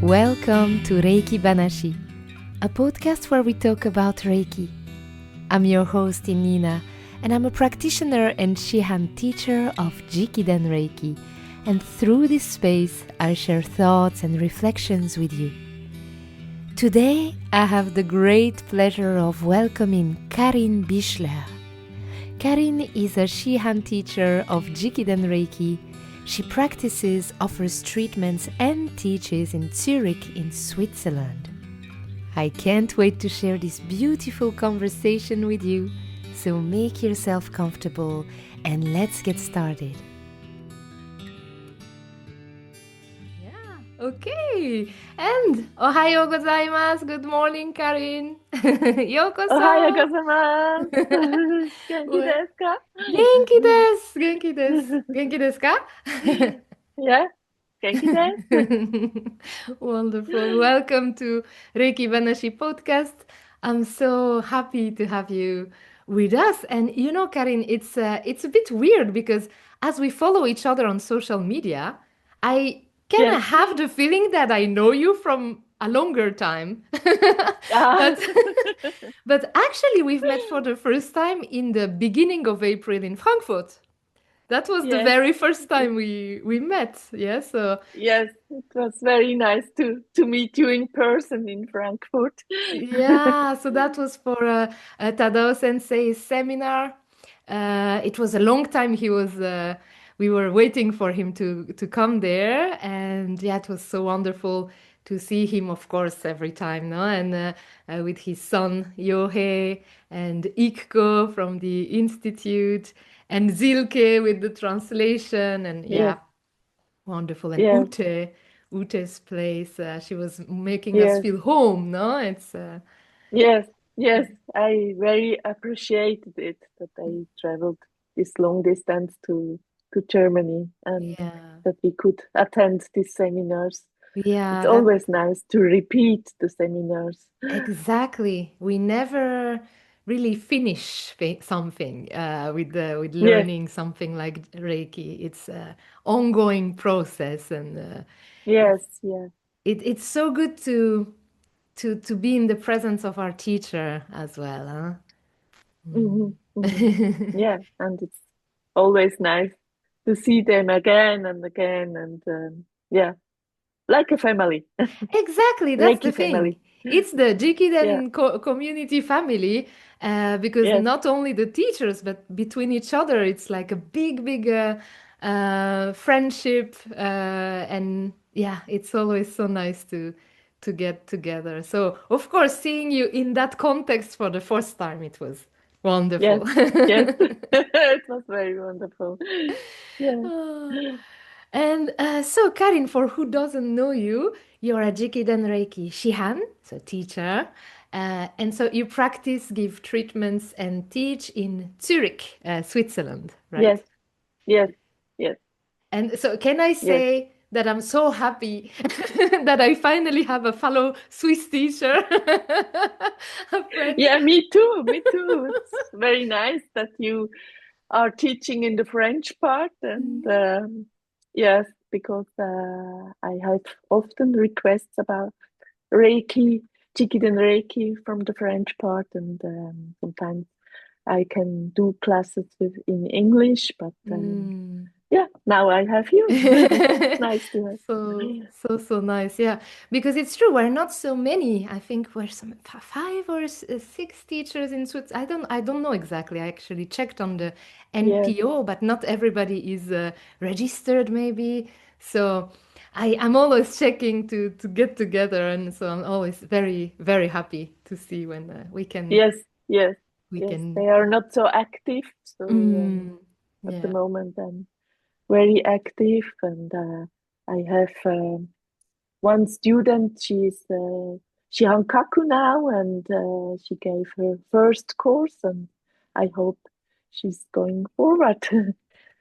Welcome to Reiki Banashi, a podcast where we talk about Reiki. I'm your host Innina, and I'm a practitioner and Shihan teacher of Jikiden Reiki. And through this space, I share thoughts and reflections with you. Today, I have the great pleasure of welcoming Karin Birchler. Karin is a Shihan teacher of Jikiden Reiki. She practices, offers treatments, and teaches in Zurich in Switzerland. I can't wait to share this beautiful conversation with you, so make yourself comfortable and let's get started. Okay, and ohayo gozaimasu. Good morning, Karin. Yokoso. Ohayo gozaimasu. Genki desu ka? Genki desu. Genki desu. Genki desu ka? Yeah, genki desu. Wonderful. Welcome to Reiki Banashi podcast. I'm so happy to have you with us. And you know, Karin, it's a bit weird because as we follow each other on social media, I kind Yes. of have the feeling that I know you from a longer time. Ah. But actually, we've met for the first time in the beginning of April in Frankfurt. That was the Yes. very first time we met. Yeah, so Yes, it was very nice to meet you in person in Frankfurt. yeah, so that was for a Tadao Sensei's seminar. It was a long time he was. We were waiting for him to come there, and yeah, it was so wonderful to see him, of course, every time, no? And with his son Yohei and Ikko from the institute, and Zilke with the translation, and Yes, yeah, wonderful. And yes, Ute's place. She was making us yes, feel home, no? It's yes, yes. I very appreciated it that I traveled this long distance to Germany and yeah, that we could attend these seminars. It's yeah, that always nice to repeat the seminars. exactly. We never really finish something with Yes, learning something like Reiki. It's a ongoing process, and it's yes, yeah. it's so good to be in the presence of our teacher as well, huh? Hmm, hmm. Mm. Yeah, and it's always nice to see them again and again, and yeah, like a family, Exactly, that's the Reiki thing. family. It's the Yeah, Jikiden community family because yes, not only the teachers, but between each other, it's like a big friendship. And yeah, it's always so nice to get together. So, of course, seeing you in that context for the first time, it was yes, wonderful. yes. It was very wonderful. Yeah. Ah. And so, Karin, for who doesn't know you, you're a Jikiden Reiki Shihan, so teacher. And so you practice, give treatments, and teach in Zurich, Switzerland, Yes, right? yes, yes, And so, can I yes. say that I'm so happy that I finally have a fellow Swiss teacher, a friend? Yeah, me too, me too. It's very nice that you are teaching in the French part, and yes, because I have often requests about Reiki, Jikiden Reiki from the French part, and sometimes I can do classes in English, but Mm. yeah, now I have you. It's nice to have. So nice, yeah. Because it's true, we're not so many. I think we're some five or six teachers in Switzerland. I don't know exactly. I actually checked on the Yes, NPO, but not everybody is registered, maybe. So I'm always checking to get together, and so I'm always very happy to see when yes, yes, we yes. can. They are not so active, so Mm, at the yeah. moment I'm very active, and I have one student. She Hankaku now, and she gave her first course, and I hope she's going forward.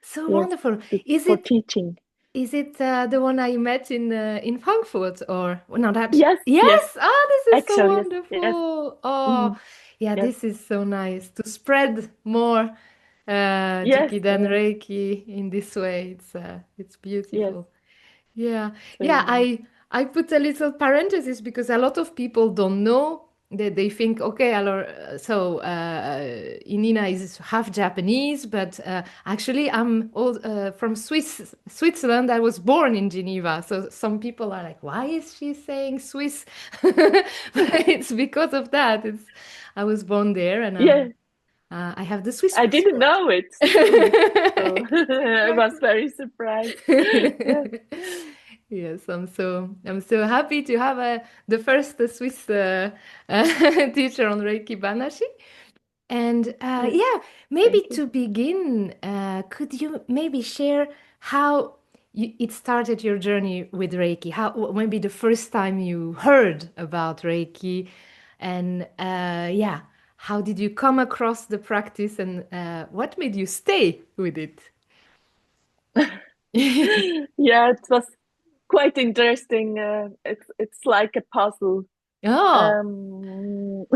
So Yes, wonderful. to, Is for it teaching. Is it the one I met in Frankfurt or no that Yes, yes, yes this is so actually, yes, yes, wonderful. Oh mhm, yeah, yes, this is so nice to spread more yes, Jikiden yes, Reiki in this way. It's yes. beautiful. Yeah, It's very yeah. nice. I put a little parenthesis because a lot of people don't know that they think, okay, Innina is half Japanese, but actually I'm from Switzerland. I was born in Geneva. So some people are like, why is she saying Swiss? But it's because of that. I was born there and Yeah, I have the Swiss I didn't passport. know it too. So I was very surprised. Yes, Yes, I'm so happy to have the first Swiss teacher on Reiki Banashi. And yes, yeah, maybe thank you. to begin, could you maybe share how it started your journey with Reiki? How maybe the first time you heard about Reiki, and yeah, how did you come across the practice, and what made you stay with it? Yeah, it was quite interesting. It's like a puzzle. Oh.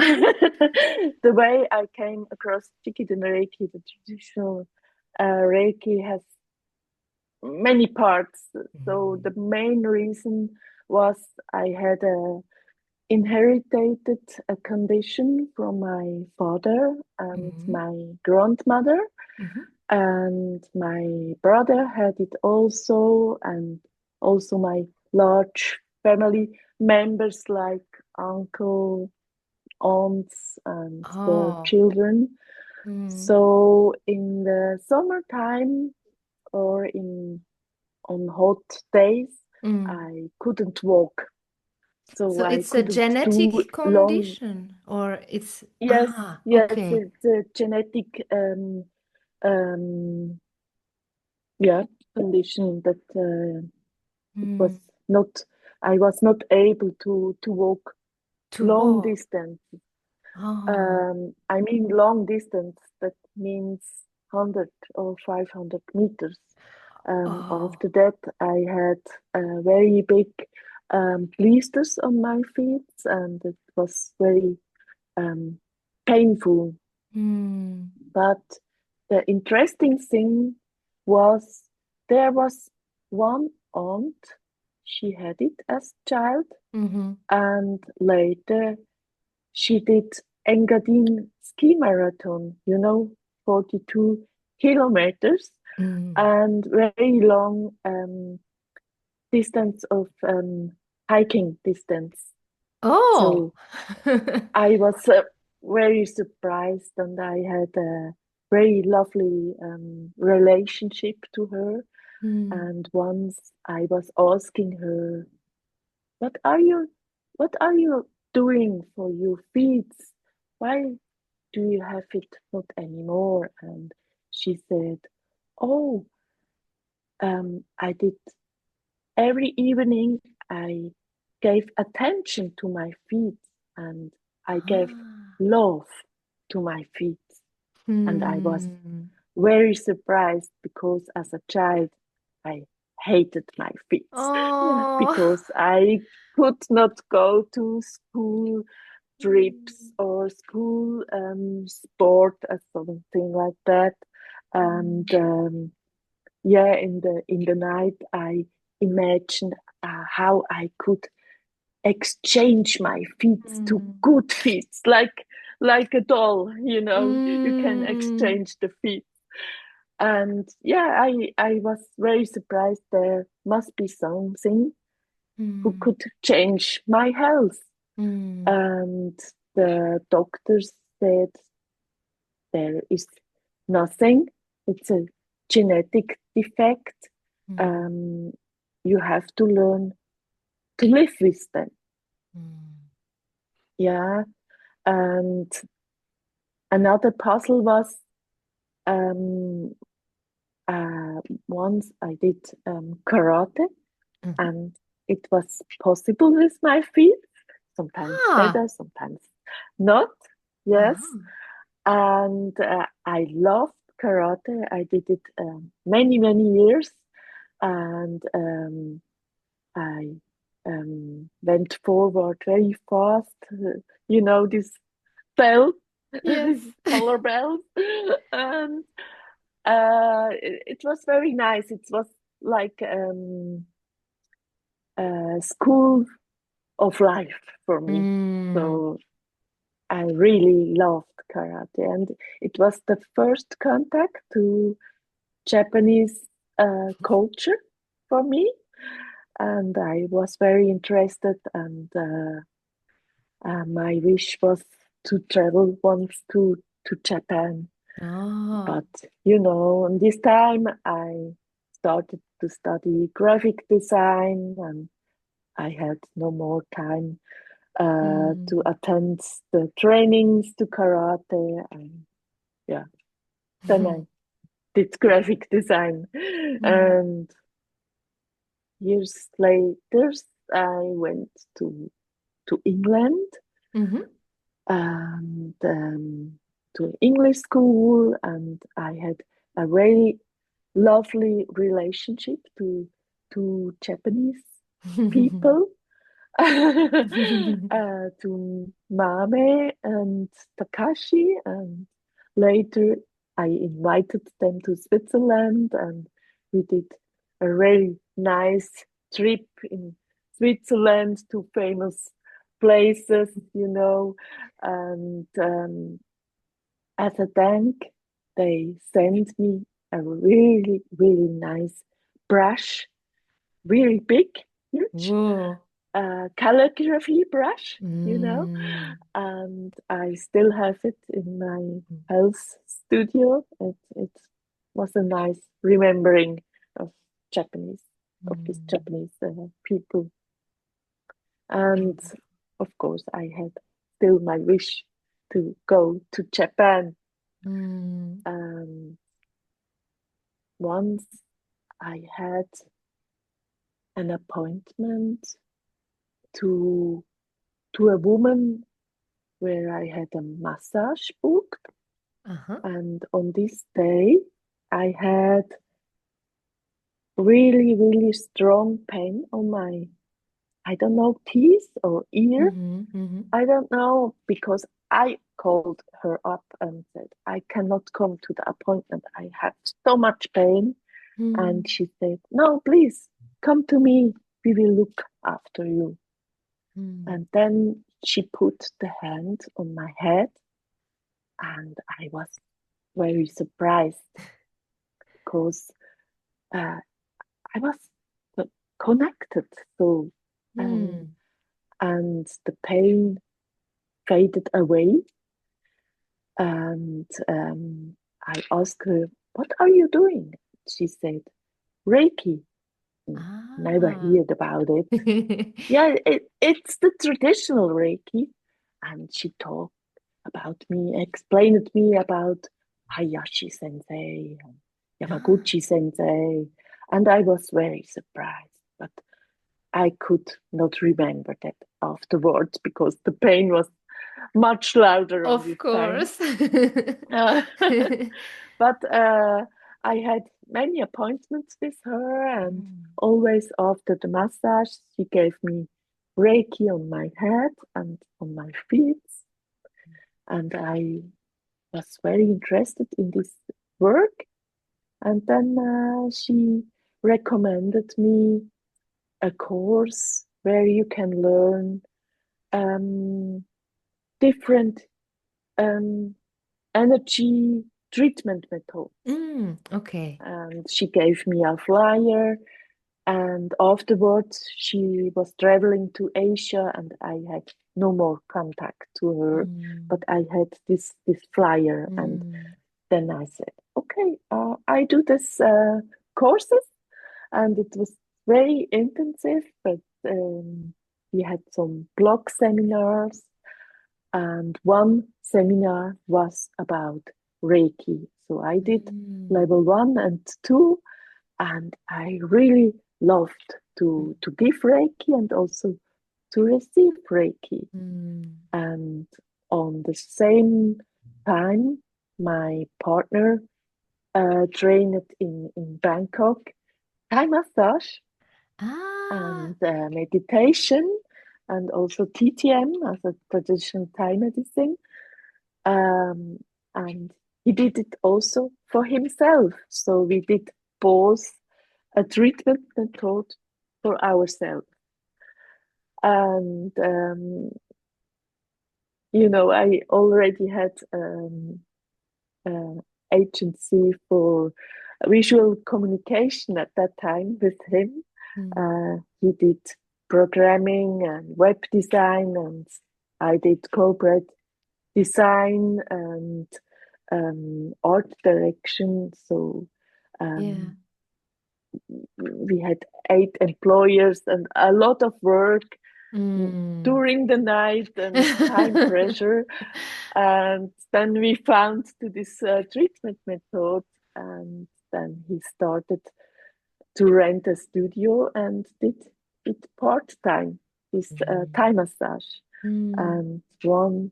The way I came across Jikiden Reiki, the traditional Reiki, has many parts. So the main reason was I had inherited a condition from my father and Mhm. my grandmother, Mhm. and my brother had it also, and also my large family members like uncle, aunts, and their Oh. children. Mm. So in the summertime or in on hot days, Mm. I couldn't walk, so So I it's a couldn't do genetic long. condition, or it's Yes, yes, okay. it's a genetic um, yeah, condition that it was Mm. not. I was not able to walk To long walk. distance. Oh. I mean long distance. That means 100 or 500 meters. Oh. After that, I had very big blisters on my feet, and it was very um, painful. Mm. But the interesting thing was there was one aunt, she had it as a child, Mm-hmm. and later she did Engadine ski marathon, 42 kilometers, Mm. and very long distance of hiking distance. Oh. So I was very surprised, and I had a very lovely relationship to her. Mm. And once I was asking her, "What are you, what are you doing for your feet? Why do you have it not anymore?" And she said, "Oh, I did every evening. I gave attention to my feet, and I gave Ah. love to my feet." And I was Hmm. very surprised because as a child, I hated my feet Oh. because I could not go to school trips Mm. or school sport or something like that. And Mm. yeah, in the night, I imagined how I could exchange my feet to Mm. good feet, like a doll. You can Mm. exchange the feet. And yeah, I was very surprised. There must be something who Mm. could change my health. Mm. And the doctors said there is nothing. It's a genetic defect. Mm. Um, you have to learn to live with them. Mm. Yeah. And another puzzle was um, once I did karate, Mhm. and it was possible with my feet, sometimes Ah. better, sometimes not. Yes. Uh-huh. And I loved karate. I did it many, many years. And I went forward very fast. This belt, Yes. this color belt. And it was very nice. It was like school of life for me. So I really loved karate, and it was the first contact to Japanese culture for me, and I was very interested. And my wish was to travel once to Japan. But and this time I started to study graphic design, and I had no more time to attend the trainings to karate, and then I did graphic design. And years later I went to England and to English school, and I had a very lovely relationship to Japanese people. To Mame and Takashi, and later I invited them to Switzerland, and we did a very nice trip in Switzerland to famous places, and as a thank, they sent me a really, really nice brush, really big, huge. Calligraphy brush, and I still have it in my health studio. It was a nice remembering of these Japanese people. And of course, I had still my wish to go to Japan. Once I had an appointment to a woman where I had a massage booked. And on this day, I had really, really strong pain on my, I don't know, teeth or ear. I don't know, because I called her up and said, I cannot come to the appointment. I have so much pain. And she said, no, please come to me. We will look after you. And then she put the hand on my head, and I was very surprised because I was connected. So, and the pain faded away. And I asked her, what are you doing? She said, Reiki. Never heard about it. Yeah, it's the traditional Reiki. And she talked about me, explained me about Hayashi Sensei, Yamaguchi Sensei, and I was very surprised. But I could not remember that afterwards because the pain was much louder on this course. But I had many appointments with her, and always after the massage, she gave me Reiki on my head and on my feet. And I was very interested in this work. And then she recommended me a course where you can learn different energy treatment methods. Okay. And she gave me a flyer. And afterwards, she was traveling to Asia, and I had no more contact to her. But I had this flyer, and then I said, okay, I do this courses, and it was very intensive. But we had some blog seminars, and one seminar was about Reiki. So I did level 1 and 2, and I really loved to give Reiki and also to receive Reiki. And on the same time, my partner trained in Bangkok Thai massage and meditation, and also TTM as a traditional Thai medicine. And he did it also for himself. So we did both a treatment method for ourselves. And you know, I already had agency for visual communication at that time with him. He did programming and web design, and I did corporate design and art direction. So Yeah. we had 8 employers and a lot of work Mm. during the night and time pressure. And then we found to this treatment method, and then he started to rent a studio and did it part time, this Thai massage. Mm. And one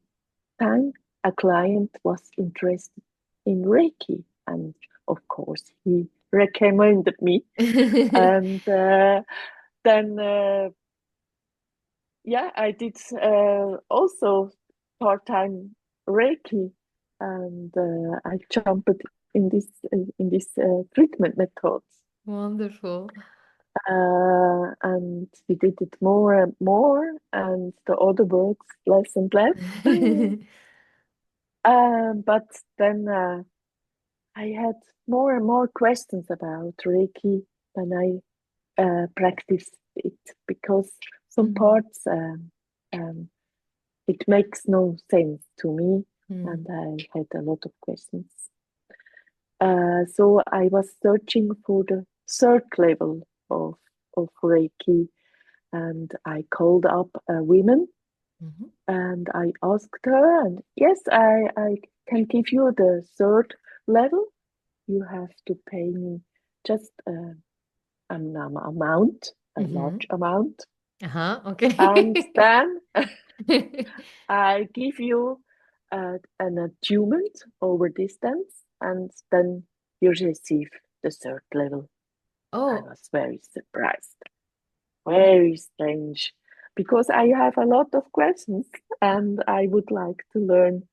time, a client was interested in Reiki, and of course, he recommended me. And then yeah, I did also part-time Reiki, and I jumped in this treatment methods, Wonderful. and we did it more and more, and the other works less and less. But then I had more and more questions about Reiki when I practiced it, because some Mm. parts it makes no sense to me, Mm. and I had a lot of questions. So I was searching for the third level of Reiki, and I called up a woman Mhm. and I asked her, and yes, I can give you the third level. You have to pay me just an amount, a Mhm. large amount, Uh-huh. and Okay. then I give you an attunement over distance, and then you receive the third level. I Oh. was very surprised, very strange, because I have a lot of questions and I would like to learn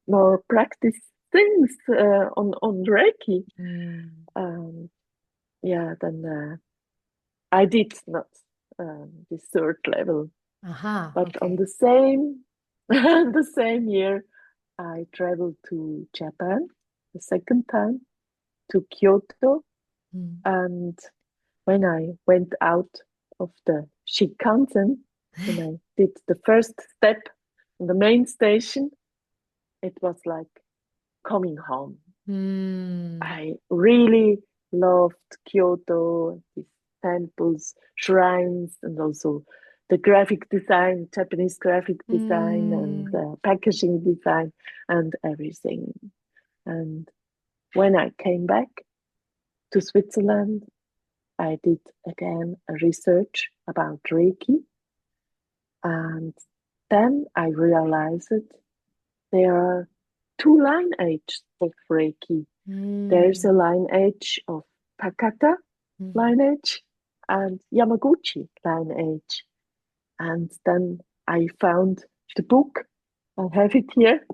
more practice things on Reiki. Mm. Um, yeah, then I did not the third level, Aha. but on Okay. the same the same year, I traveled to Japan the second time, to Kyoto, Mm. and when I went out of the Shinkansen, when I did the first step on the main station, it was like coming home. Mm. I really loved Kyoto, these temples, shrines, and also the graphic design, Japanese graphic design, and Mm. packaging design, and everything. And when I came back to Switzerland, I did again a research about Reiki, and then I realized there are two lineages of Reiki. There's a Mm. lineage of Takata Mhm. lineage and Yamaguchi lineage. And then I found the book. I have it here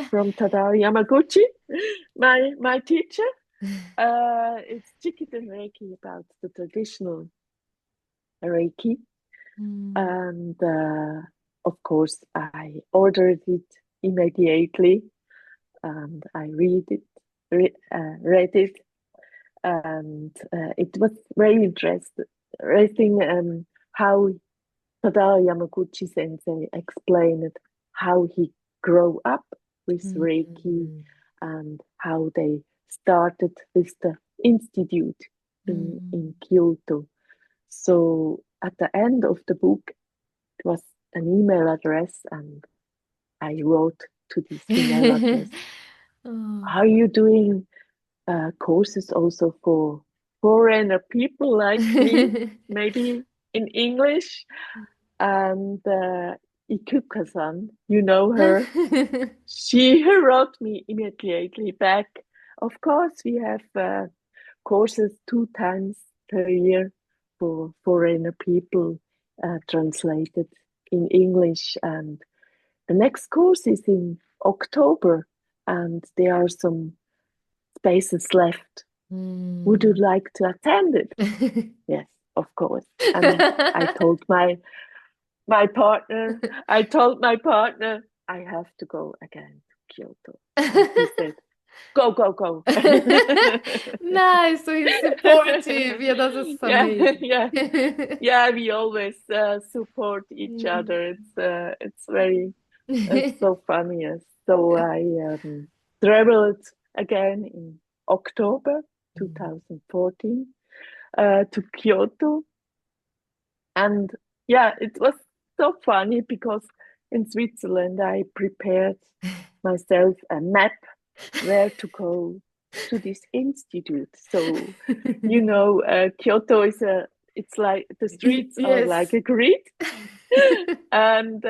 from Tadao Yamaguchi, my teacher. It's Jikiden Reiki, about the traditional Reiki. Mm. And of course, I ordered it immediately, and I read it, and it was very interesting how Tadao Yamaguchi Sensei explained how he grew up with Reiki, Mm. and how they started with the institute in Mm. Kyoto. So at the end of the book, it was an email address, and I wrote to this email address, Oh. are you doing courses also for foreigner people like me, maybe in English? And Ikuka-san, you know her, she wrote me immediately back. Of course, we have courses 2 times per year for foreigner people, translated in English. And the next course is in October, and there are some spaces left. Would you Mm. like to attend it? Yes. of course. And I told my partner, I have to go again to Kyoto. And he said, go, go, go. Nice, so he's supportive. Yeah, that's amazing. Yeah, we always support each other. It's so funny. Yes. So I traveled again in October 2014 to Kyoto. And yeah, it was so funny because in Switzerland I prepared myself a map where to go to this institute. So, Kyoto it's like the streets are like a grid. And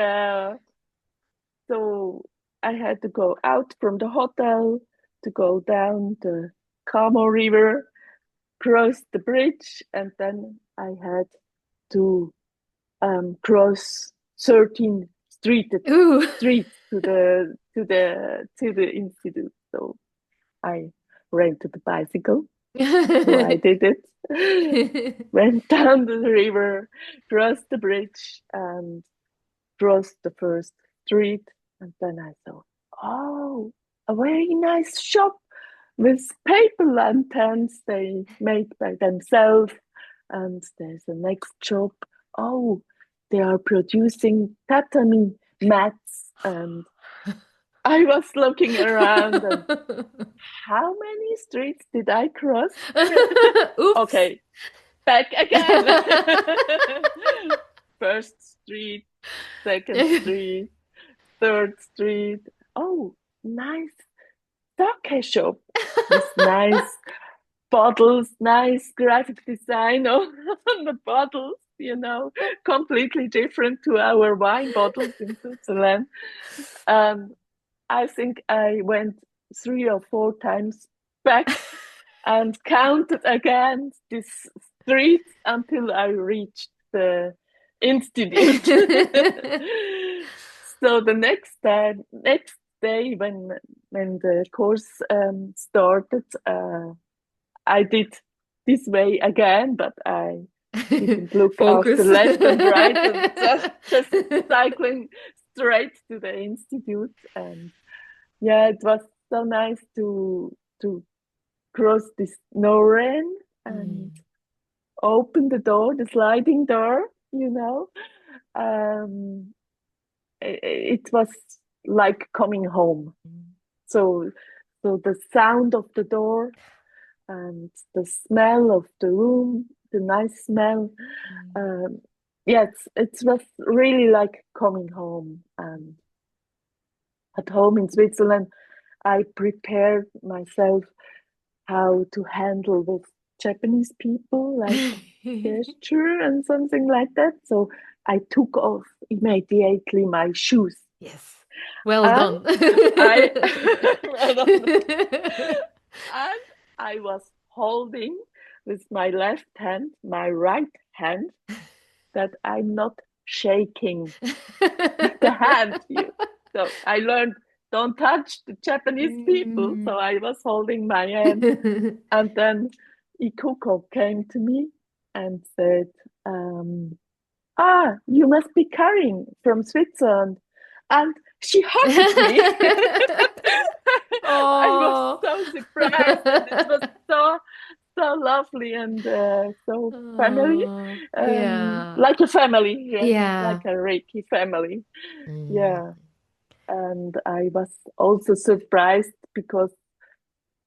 so I had to go out from the hotel to go down the Kamo River, cross the bridge, and then I had to cross 13 streets to the institute. So I rented a bicycle. So I did it. Went down the river, crossed the bridge, and crossed the first street. And then I thought, oh, a very nice shop with paper lanterns they made by themselves. And there's a next shop. Oh, they are producing tatami mats. And I was looking around and how many streets did I cross? Okay, back again. First street, second street, third street. Oh, nice sake shop with nice bottles, nice graphic design on the bottles, completely different to our wine bottles in Switzerland. I think I went 3 or 4 times back and counted again this street until I reached the institute. So the next day when the course started, I did this way again, but I didn't look after left and right, and just cycling straight to the institute. And yeah, it was so nice to cross this Noren and open the door, the sliding door. It was like coming home. So the sound of the door and the smell of the room, the nice smell. It was really like coming home. And at home in Switzerland, I prepared myself how to handle with Japanese people, like gesture and something like that. So I took off immediately my shoes. Yes. Well done. And I was holding with my left hand, my right hand, that I'm not shaking the hand. So I learned, don't touch the Japanese people. So I was holding my hand. And then Ikuko came to me and said, you must be Karin from Switzerland. And she hugged me. I was so surprised. And it was so lovely and so family. Like a family. Like a Reiki family. Yeah. And I was also surprised because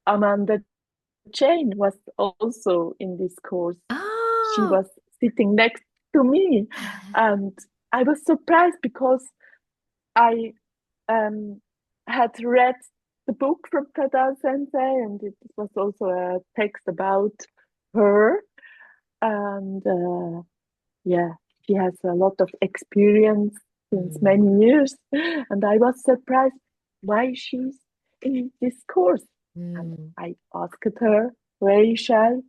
Amanda Jane was also in this course. She was sitting next to me. And I was surprised because I had read the book from Kadao Sensei, and it was also a text about her. And she has a lot of experience since many years. And I was surprised why she's in this course. And I asked her, very shy,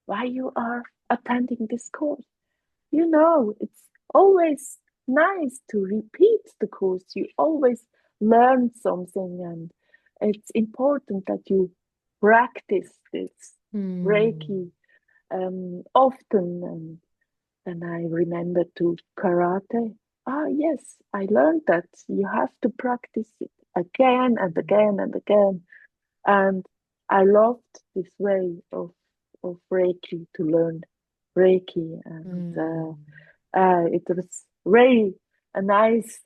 why you are attending this course? It's always nice to repeat the course. You always learn something, and it's important that you practice this Reiki often. And then I remember to karate. Ah, yes, I learned that you have to practice it again and again and again. And I loved this way of Reiki, to learn Reiki. And it was really a nice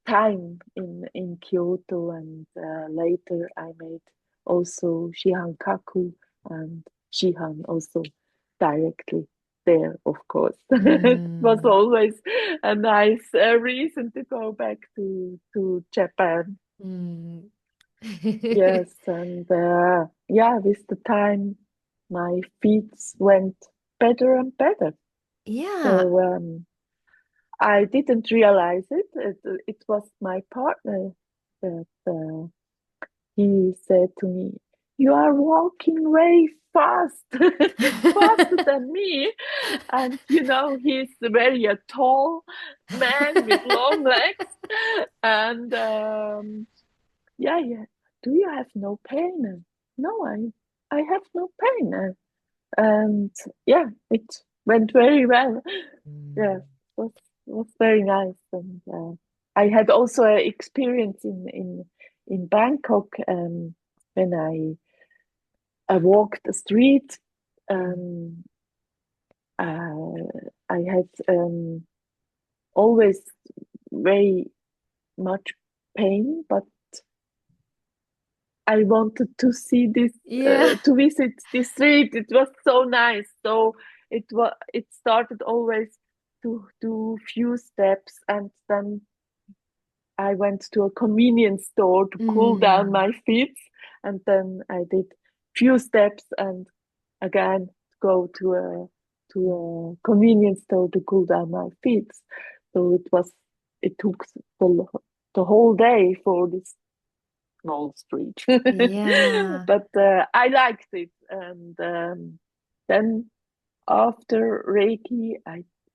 time in Kyoto. And later I made also Shihankaku and Shihan also directly there, of course. It was always a nice reason to go back to Japan. Yes, and yeah, with the time, my feet went better and better. Yeah. So I didn't realize it. It was my partner that he said to me, "You are walking very fast, faster than me." And you know, he's very a tall man with long legs. And yeah, yeah. Do you have no pain? No, I have no pain. And yeah, it went very well. Yeah, was very nice. And I had also an experience in Bangkok when I walked the street. Um, I had always very much pain, but I wanted to see this, Yeah. to visit this street. It was so nice. So it started always to do few steps, and then I went to a convenience store to cool down my feet, and then I did few steps, and again go to a convenience store to cool down my feet. So it took the whole day for this small street. Yeah. But I liked it. And then after Reiki,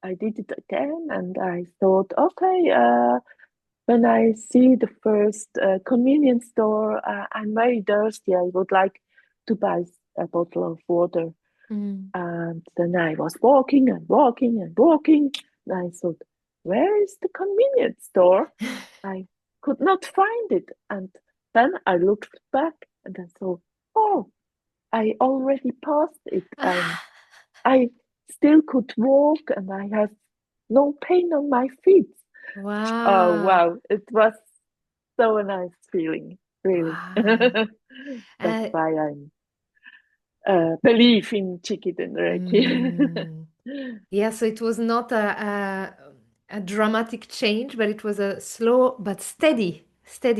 I did it again, and I thought, okay, when I see the first convenience store, I'm very thirsty. I would like to buy a bottle of water. And then I was walking and walking and walking. And I thought, where is the convenience store? I could not find it. And then I looked back and I thought, oh, I already passed it. And I still could walk, and I have no pain on my feet. Oh, Wow. wow. It was so a nice feeling, really. Wow. That's Uh, why I believe in Jikiden Reiki. mm, yeah, so it was not a dramatic change, but it was a slow but steady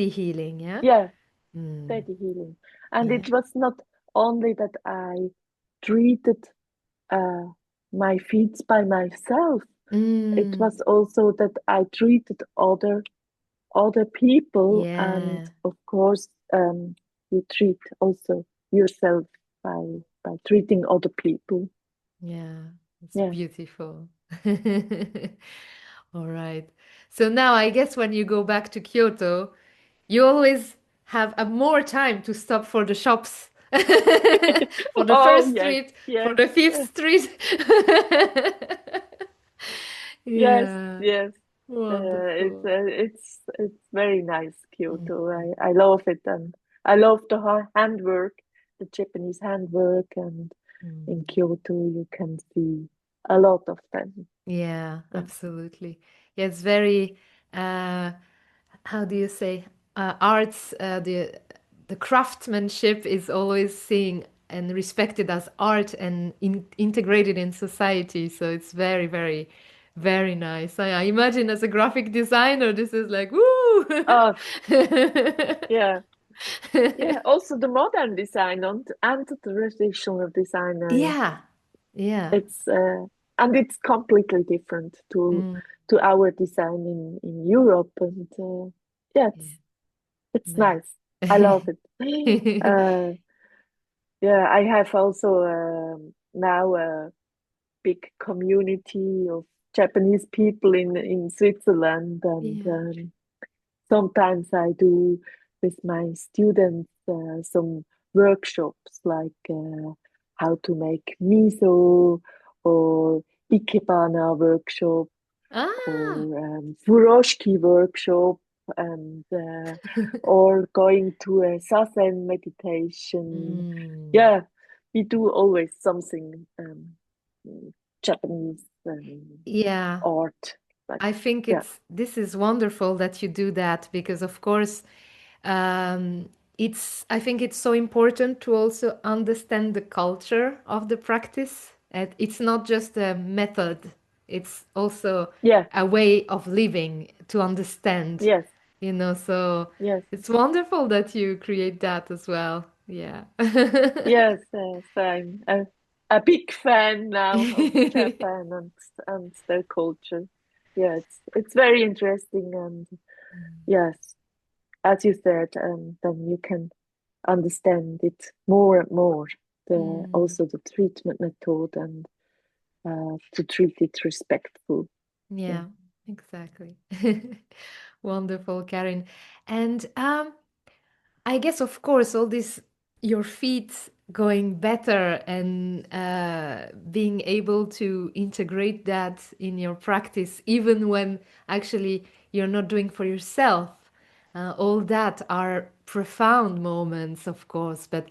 healing, yeah? Yeah, Mm, steady healing. And yeah. it was not only that I treated uh, my feet by myself. It Mm, was also that I treated other people, and yeah. of course, you treat also yourself by treating other people. Yeah, it's Yeah. beautiful. All right. So now I guess when you go back to Kyoto, you always have a more time to stop for the shops. For the Oh first yes, street, for yes, the fifth yes, street. yes, Yeah, yes. wonderful. It's very nice, Kyoto. Mm, I love it, and I love the handwork, the Japanese handwork, and in mm. Kyoto you can see a lot of them. Yeah, Yeah. absolutely. Yeah, it's very, uh, how do you say, arts, the craftsmanship is always seen and respected as art and integrated in society. So it's very, very, very nice. I imagine as a graphic designer, this is like, woo! Oh yeah, yeah. Also the modern design and the traditional design. Yeah, yeah. It's and it's completely different Mm, to our design in Europe, and yeah, it's yeah. nice. I love it. Uh, yeah, I have also now a big community of Japanese people in Switzerland, and Yeah. sometimes I do with my students some workshops like how to make miso or ikebana workshop Ah. or furoshiki workshop and or going to a zazen meditation. Mm. Yeah, we do always something Japanese Yeah. art. But I think yeah, this is wonderful that you do that because of course um, I think it's so important to also understand the culture of the practice. And it's not just a method, it's also yeah, a way of living to understand, yes, so yes, it's wonderful that you create that as well. Yeah. yes, yes. I'm a big fan now of Japan and their culture. Yeah, it's very interesting and yes, as you said, then you can understand it more and more. The Mm. also the treatment method and to treat it respectful. Yeah. Yeah, exactly. Wonderful, Karin. And I guess, of course, all this, your feet going better and being able to integrate that in your practice, even when actually you're not doing for yourself. All that are profound moments, of course. But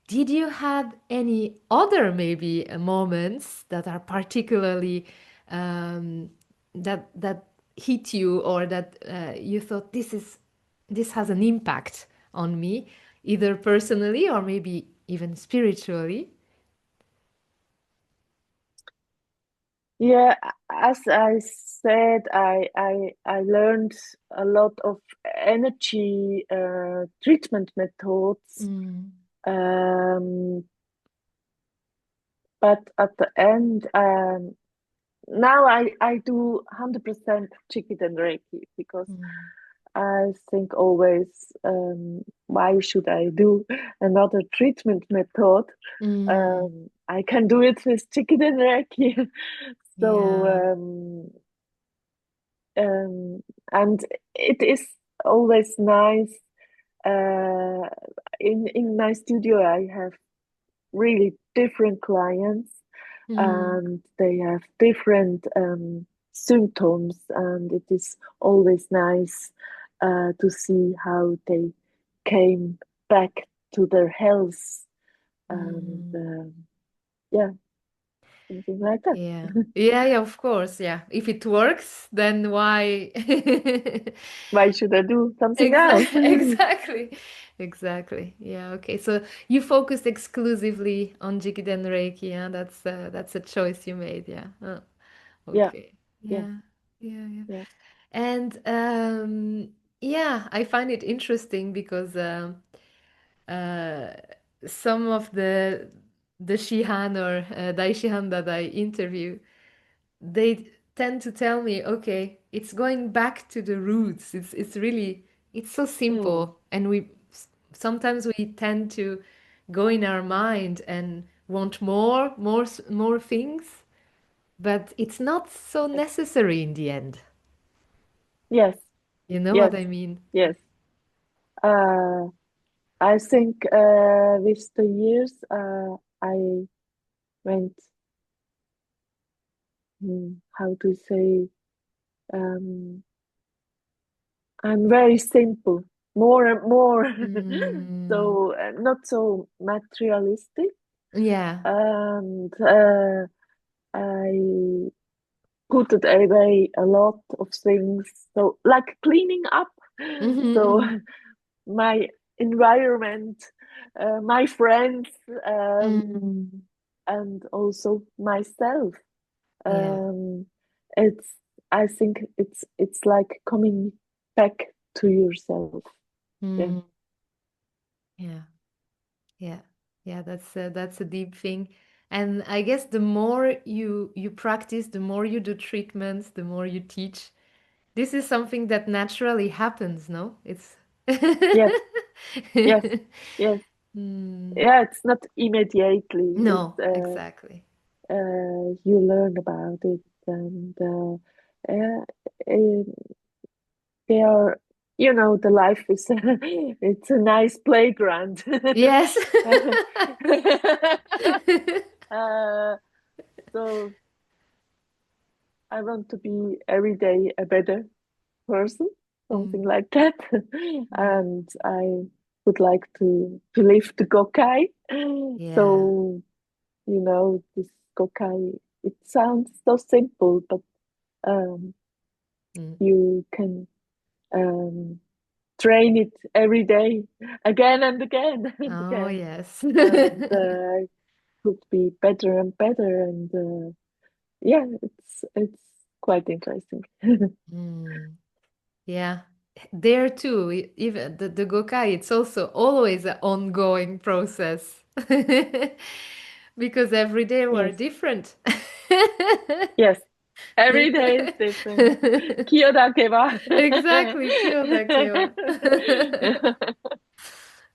did you have any other maybe moments that are particularly um, that hit you or that you thought this has an impact on me, either personally or maybe even spiritually? Yeah, as I said, I learned a lot of energy treatment methods. Mm. Um, but at the end, now I do 100% Jikiden Reiki because Mm. I think always, why should I do another treatment method? Mm. I can do it with Jikiden Reiki. So, Yeah. um, and it is always nice. Uh, in my studio, I have really different clients, Mm. and they have different symptoms, and it is always nice to see how they came back to their health, and Mm. yeah, something like that. Yeah. Yeah, yeah, of course. Yeah. If it works, then why? Why should I do something else? Exactly. Exactly. Exactly. Yeah. Okay. So you focused exclusively on Jikiden Reiki. Yeah. That's a choice you made. Yeah. Oh, Yeah, okay. yeah, Yeah. Yeah. Yeah. yeah. And yeah, I find it interesting because uh, some of the Shihan or Daishihan that I interview, they tend to tell me, okay, it's going back to the roots. It's really it's so Mm, simple, and sometimes we tend to go in our mind and want more things, but it's not so yes, necessary in the end. yes, You know what yes, I mean? yes. Uh, I think with the years, I went, how to say, um, I'm very simple, more and more. Mm, So not so materialistic, yeah. and I put it away a lot of things. So like cleaning up. So Hmm. my environment, my friends, um, Mm, and also myself. yeah. Um, it's I think it's like coming back to yourself. Yeah. Mm, yeah. Yeah. Yeah, that's a deep thing. And I guess the more you practice, the more you do treatments, the more you teach. This is something that naturally happens, no? It's Yes. Yes. Yes. Mm, Yeah. It's not immediately. It's no, exactly. you learn about it and uh, uh, they are. The life is it's a nice playground. Yes. Uh, so I want to be every day a better person, something Mm, like that. mm. And I would like to live the Gokai. Yeah. So, this Gokai, it sounds so simple, but um, Mm. you can um, train it every day, again and again and Oh, again, yes. and could be better and better. And yeah, it's quite interesting. Mm. Yeah, there too, even the Gokai, it's also always an ongoing process because every day we're Yes, different. yes. Every day is different. Kiyodake wa. Exactly, Kiyodake wa.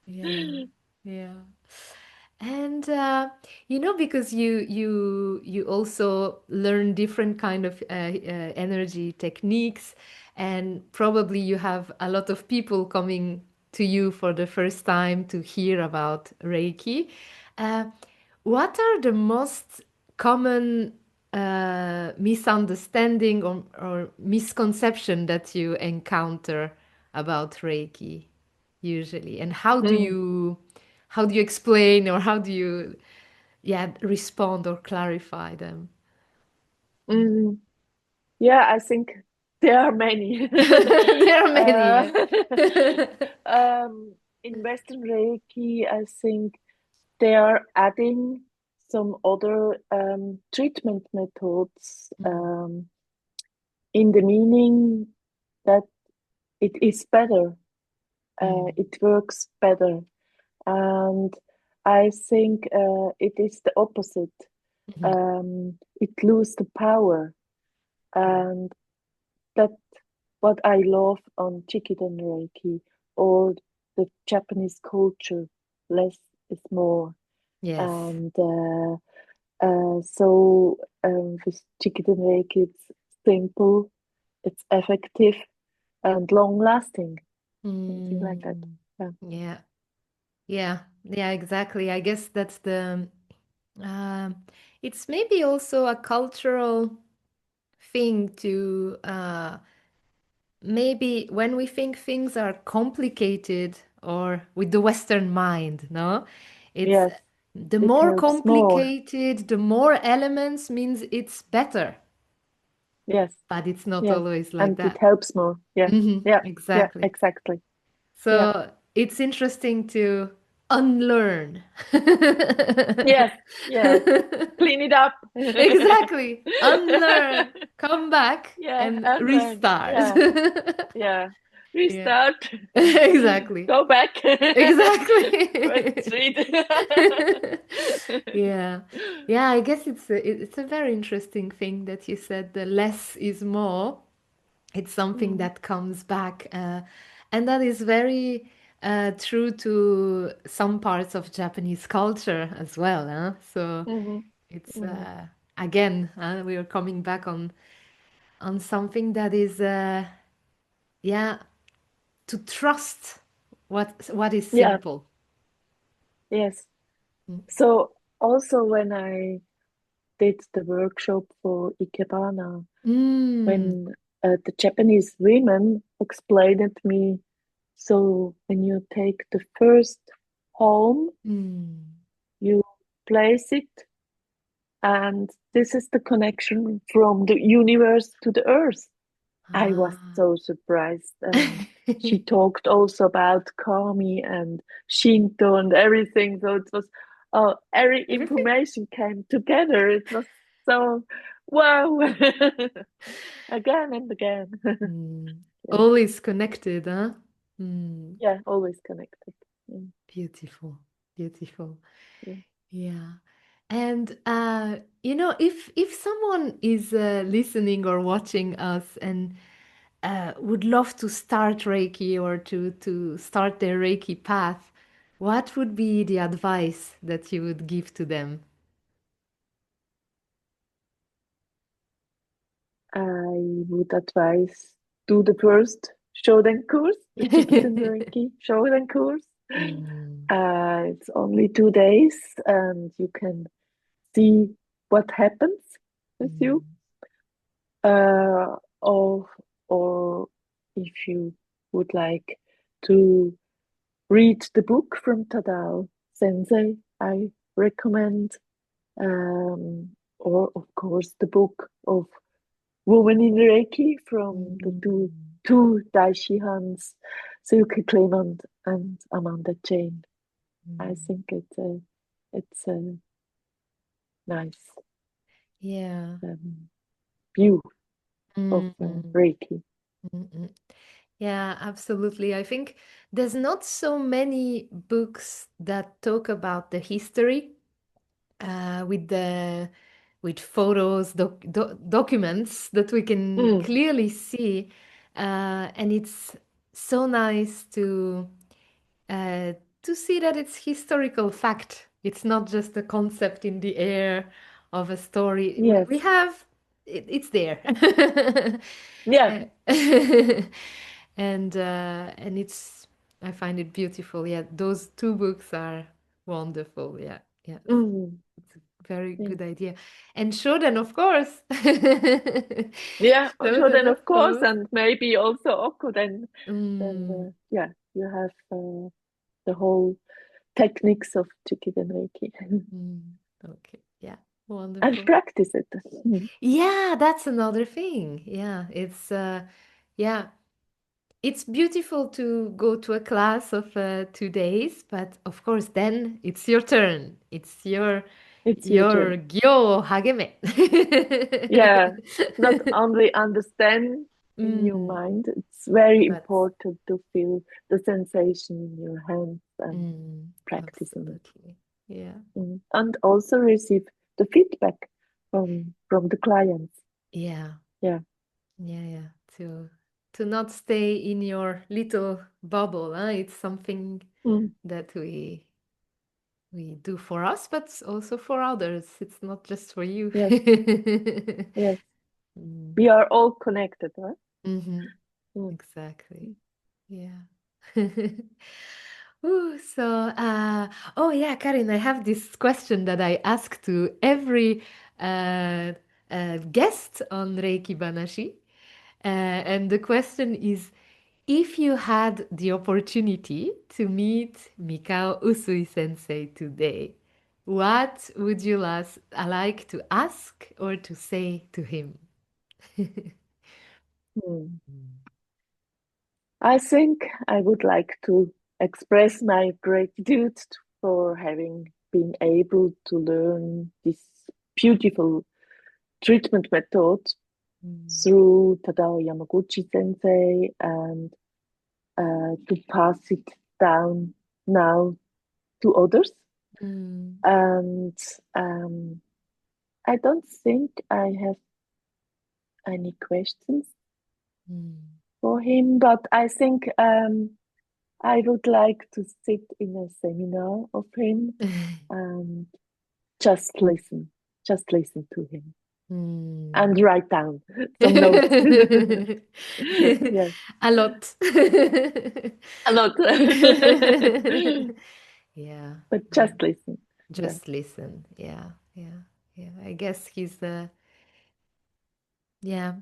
Yeah, yeah. And because you also learn different kind of energy techniques, and probably you have a lot of people coming to you for the first time to hear about Reiki. Uh, what are the most common misunderstanding or misconception that you encounter about Reiki usually, and Mm, how do you explain, or how do you, yeah, respond or clarify them? mm. Yeah, I think there are many. There are many, uh, yeah. in Western Reiki, I think they are adding some other treatment methods Mm, in the meaning that it is better, mm, it works better. And I think it is the opposite. mhm, It loses the power. mm. And that what I love on Jikiden Reiki or the Japanese culture. Less is more. Yes. And so with Jikiden Reiki, it's simple, it's effective, and long lasting, something like that. Mm, Yeah. yeah, yeah, yeah, exactly. I guess that's the um it's maybe also a cultural thing to maybe when we think things are complicated or with the Western mind, no? It's Yes, the it more helps more. complicated, the more elements means it's better, Yes, but it's not yes, always like and it that. helps more. Yeah, yeah, yeah, Exactly. exactly. Yeah. So it's interesting to unlearn. Yes, yes. Clean it up. Exactly. Unlearn, come back Yeah, and and learn. restart. Yeah, yeah. Yeah. Restart. Exactly. Go back. First Exactly. street. Yeah. Yeah, I guess it's a very interesting thing that you said the less is more. It's something Mm, that comes back, and that is very true to some parts of Japanese culture as well. Huh? So mhm, it's mhm. again, we are coming back on something that is, yeah, to trust what is Yeah, simple. yes. Mm. So also when I did the workshop for Ikebana, Mm. when the Japanese women explained it to me, so when you take the first home, Mm. you place it, and this is the connection from the universe to the earth. I was Ah. so surprised. And she talked also about Kami and Shinto and everything. So it was, every Everything. information came together. It was so, wow. Again and again. Mm. Yeah, All is connected, huh? Mm. yeah, always connected. Mm, Beautiful, beautiful. yeah. Yeah. And if someone is listening or watching us and would love to start Reiki or to start their Reiki path, what would be the advice that you would give to them? I would advise do the first Shoden course, the Jikiden Reiki Shoden course. Mm, It's only 2 days, and you can see what happens with you, or if you would like to read the book from Tadao Sensei, I recommend, or of course the book of Woman in Reiki from the two Daishihans, Silke Clement and Amanda Jane. I think it's a nice view of Reiki. Yeah, absolutely. I think there's not so many books that talk about the history with photos, documents that we can clearly see, and it's so nice to see that it's historical fact. It's not just a concept in the air of a story. Yes. We have it's there. Yeah. And it's I find it beautiful. Yeah, those two books are wonderful. Yeah, yeah. It's a very good idea. And Shoden, of course. Yeah, Shoden, Shoden, of course, and maybe also Oku. Then yeah, you have the whole techniques of Jikiden Reiki. Okay, yeah, wonderful. And practice it. Yeah, that's another thing. Yeah, it's beautiful to go to a class of 2 days, but of course, then it's your turn. It's your turn. Gyo Hageme. Yeah, not only understand in your mind, it's very important to feel the sensation in your hands and practicing absolutely. Yeah. And also receive the feedback from the clients. Yeah. Yeah. Yeah, yeah. To not stay in your little bubble. It's something that we do for us, but also for others. It's not just for you. Yes. Yes. We are all connected, right? Exactly. Yeah. Ooh, so, oh yeah, Karin, I have this question that I ask to every guest on Reiki Banashi. And the question is, if you had the opportunity to meet Mikao Usui Sensei today, what would you like to ask or to say to him? I think I would like to express my gratitude for having been able to learn this beautiful treatment method through Tadao Yamaguchi Sensei and to pass it down now to others. And I don't think I have any questions for him, but I think I would like to sit in a seminar of him and just listen to him and write down some notes. Yes. A lot. A lot. Yeah. But just listen. Just listen. Yeah. Yeah. Yeah. I guess he's yeah,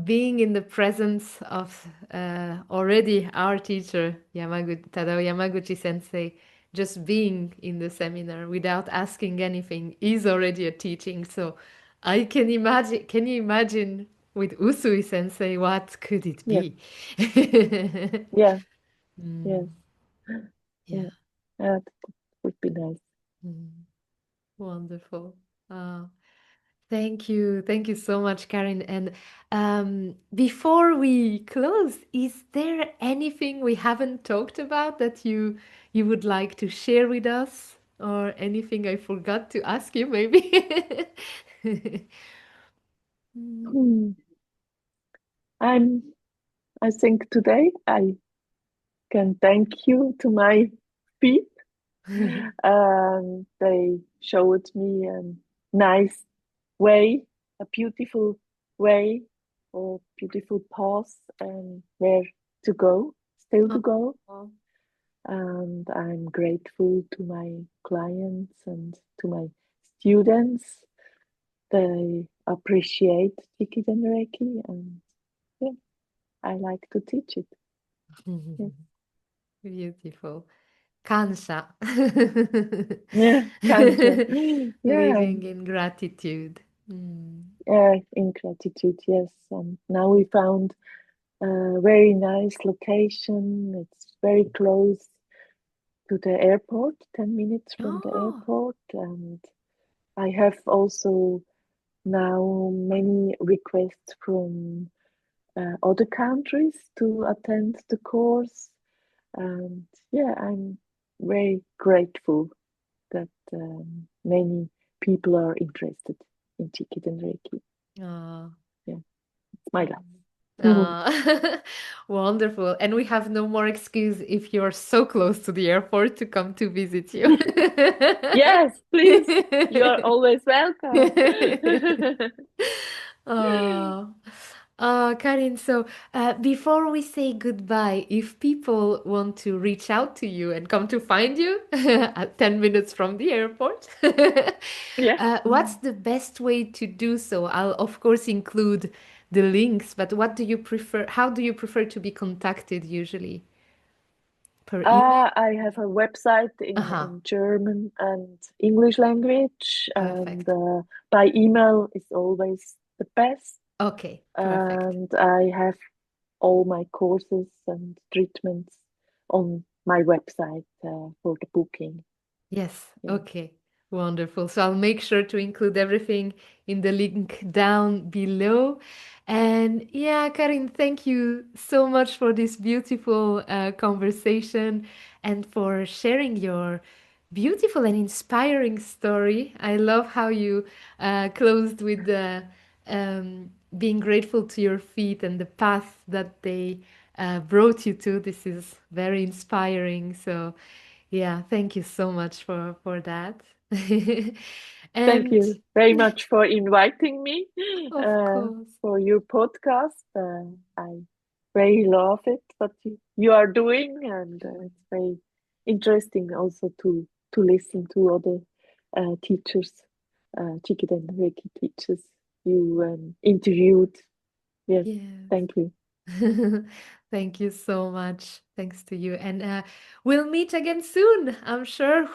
being in the presence of already our teacher, Tadao Yamaguchi Sensei, just being in the seminar without asking anything is already a teaching. So I can imagine, can you imagine with Usui Sensei, what could it be? Yeah. Yes. Yeah. That would be nice. Wonderful. Thank you. Thank you so much, Karin. And before we close, is there anything we haven't talked about that you would like to share with us? Or anything I forgot to ask you, maybe? I think today I can thank you to my feet. They showed me a nice way, a beautiful way, or beautiful path, and where to go, still to go. and I'm grateful to my clients and to my students. They appreciate Jikiden Reiki, and yeah, I like to teach it. Yes. Beautiful. Kansha. Yeah, kancha. Yeah, Living in gratitude. Mm. in gratitude, yes. And now we found a very nice location. It's very close to the airport, 10 minutes from the Oh, airport. And I have also now many requests from other countries to attend the course. And yeah, I'm very grateful that many people are interested in Jikiden Reiki. ah. Yeah, it's my life. Wonderful. And we have no more excuse if you're so close to the airport to come to visit you. Yes, please. You are always welcome. Oh, Karin, so before we say goodbye, if people want to reach out to you and come to find you at 10 minutes from the airport, Yeah. what's the best way to do so? I'll, of course, include the links, but what do you prefer? How do you prefer to be contacted usually? Per email? I have a website Uh-huh. in German and English language, and Perfect. by email is always the best. Okay, perfect. And I have all my courses and treatments on my website for the booking. Yes, Yeah. okay. Wonderful. So I'll make sure to include everything in the link down below. And yeah, Karin, thank you so much for this beautiful conversation and for sharing your beautiful and inspiring story. I love how you closed with the being grateful to your feet and the path that they brought you to. This is very inspiring. So yeah, thank you so much for that. Thank And you very much for inviting me of course, for your podcast. I very love it what you are doing, and it's very interesting also to listen to other teachers, Jikiden Reiki teachers you interviewed. Yes, yes. thank you. Thank you so much. Thanks to you. And we'll meet again soon. I'm sure.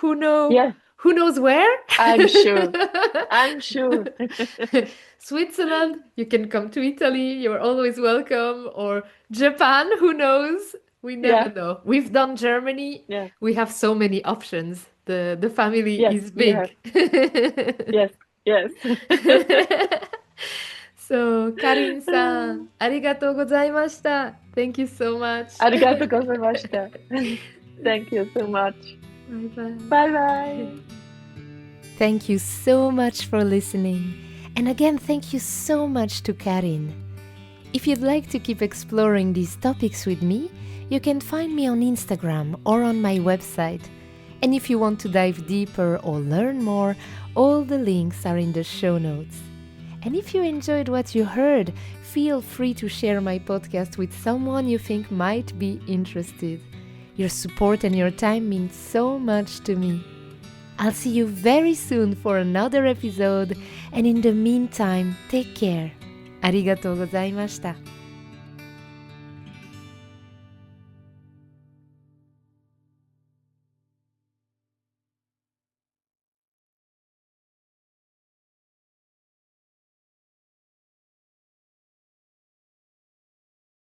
Yeah, Who knows where? I'm sure. I'm sure. Switzerland, you can come to Italy. You're always welcome. Or Japan, who knows? We never Yeah, know. We've done Germany. yeah, We have so many options. The family yes, is you have. big. Yes, yes. So, Karin-san, ありがとうございました. Thank you so much. ありがとうございました。Thank you so much. Bye Bye bye. bye. Thank you so much for listening. And again, thank you so much to Karin. If you'd like to keep exploring these topics with me, you can find me on Instagram or on my website. And if you want to dive deeper or learn more, all the links are in the show notes. And if you enjoyed what you heard, feel free to share my podcast with someone you think might be interested. Your support and your time mean so much to me. I'll see you very soon for another episode, and in the meantime, take care. ありがとうございました。